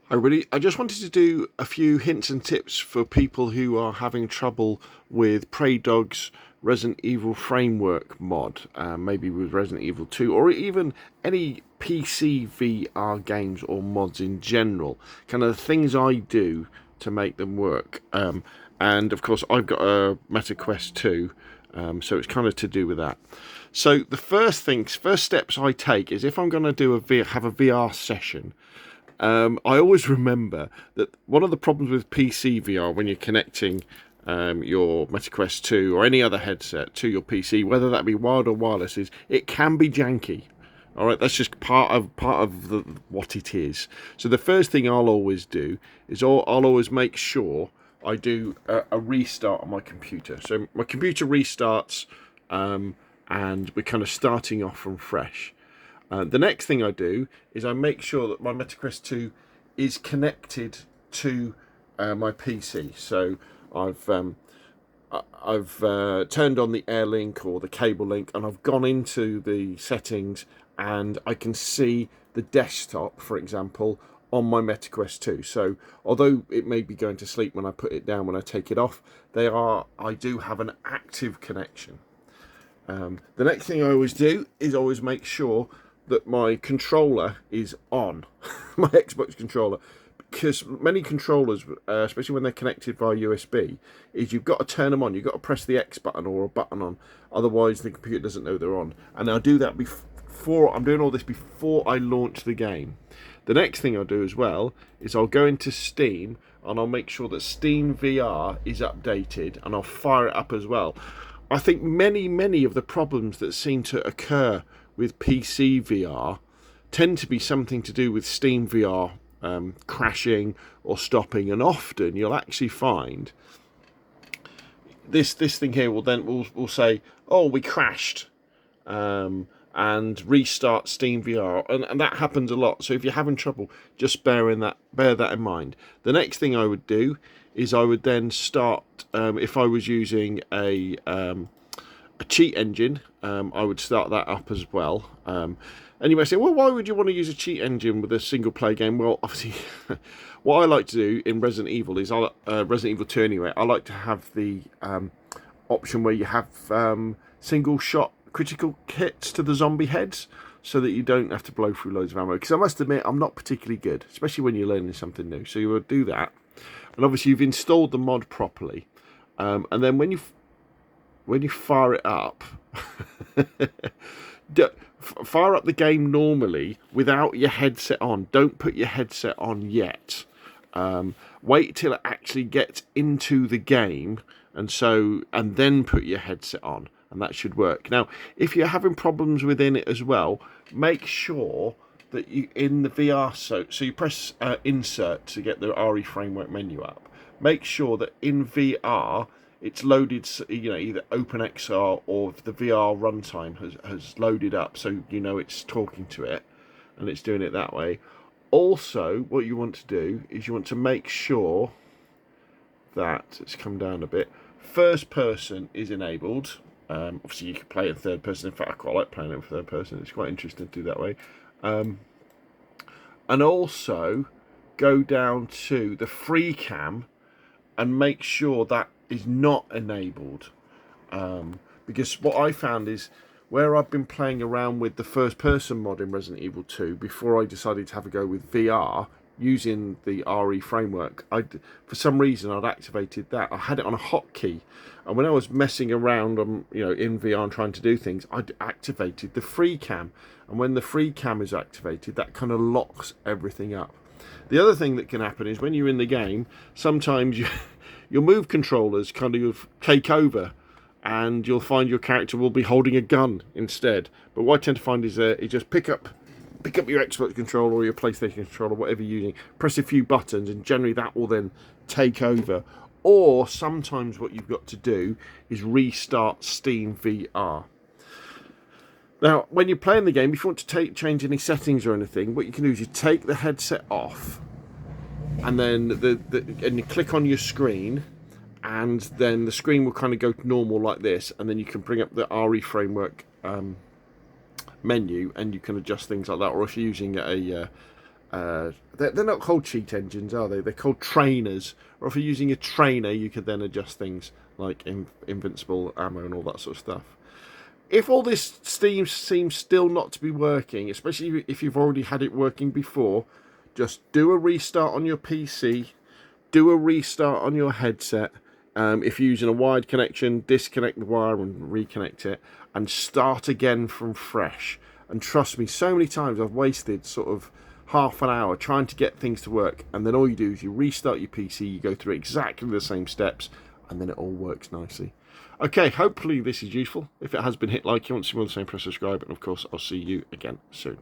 I just wanted to do a few hints and tips for people who are having trouble with Prey Dog's Resident Evil Framework mod, maybe with Resident Evil 2, or even any PC VR games or mods in general. Kind of the things I do to make them work. And of course, I've got a Meta Quest 2, so it's kind of to do with that. So the first steps I take is if I'm going to have a VR session. I always remember that one of the problems with PC VR when you're connecting your MetaQuest 2 or any other headset to your PC, whether that be wired or wireless, is it can be janky. All right, that's just part of what it is. So the first thing I'll always do is I'll always make sure I do a restart on my computer. So my computer restarts, and we're kind of starting off from fresh. The next thing I do is I make sure that my MetaQuest 2 is connected to my PC. So I've turned on the Air Link or the cable link, and I've gone into the settings, and I can see the desktop, for example, on my MetaQuest 2. So although it may be going to sleep when I put it down, when I take it off, I do have an active connection. The next thing I always do is always make sure that my controller is on, my Xbox controller, because many controllers, especially when they're connected via USB, is you've got to turn them on. You've got to press the X button or a button on, otherwise the computer doesn't know they're on. And I'll do that before, I'm doing all this before I launch the game. The next thing I'll do as well is I'll go into Steam and I'll make sure that Steam VR is updated, and I'll fire it up as well. I think many of the problems that seem to occur with PC VR tend to be something to do with Steam VR crashing or stopping, and often you'll actually find this thing here will say, oh, we crashed, and restart Steam VR, and that happens a lot. So if you're having trouble, just bear that in mind. The next thing I would do is I would then start, if I was using a cheat engine, I would start that up as well. And you may say, well, why would you want to use a cheat engine with a single player game? Well, obviously, what I like to do in Resident Evil is, Resident Evil 2 anyway, I like to have the option where you have single shot critical hits to the zombie heads, so that you don't have to blow through loads of ammo. Because I must admit, I'm not particularly good, especially when you're learning something new. So you would do that. And obviously you've installed the mod properly. And then when you fire it up, fire up the game normally without your headset on. Don't put your headset on yet. Wait till it actually gets into the game, and then put your headset on, and that should work. Now, if you're having problems within it as well, make sure that you in the VR, so you press insert to get the REFramework menu up. Make sure that in VR it's loaded, either OpenXR or the VR runtime has loaded up, so it's talking to it and it's doing it that way. Also, what you want to do is you want to make sure that, it's come down a bit, first person is enabled. Obviously you can play it in third person. In fact, I quite like playing it in third person. It's quite interesting to do that way. And also go down to the freecam and make sure that is not enabled, because what I found is, where I've been playing around with the first person mod in Resident Evil 2 before I decided to have a go with VR using the REFramework, for some reason I'd activated that. I had it on a hotkey, and when I was messing around in VR and trying to do things, I'd activated the freecam, and when the freecam is activated, that kind of locks everything up. The other thing that can happen is when you're in the game, sometimes your move controllers kind of take over, and you'll find your character will be holding a gun instead. But what I tend to find is you just pick up your Xbox controller or your PlayStation controller, whatever you're using, press a few buttons, and generally that will then take over. Or sometimes what you've got to do is restart Steam VR. Now, when you're playing the game, if you want to change any settings or anything, what you can do is you take the headset off, and then and you click on your screen, and then the screen will kind of go normal like this, and then you can bring up the REFramework menu, and you can adjust things like that. Or if you're using a they're not called cheat engines, are they? They're called trainers. Or if you're using a trainer, you could then adjust things like invincible ammo and all that sort of stuff. If all this Steam seems still not to be working, especially if you've already had it working before, just do a restart on your PC, do a restart on your headset. If you're using a wired connection, disconnect the wire and reconnect it, and start again from fresh. And trust me, so many times I've wasted sort of half an hour trying to get things to work, and then all you do is you restart your PC, you go through exactly the same steps, and then it all works nicely. Okay, hopefully this is useful. If it has been, hit like. You want to see more of the same, press subscribe, and of course I'll see you again soon.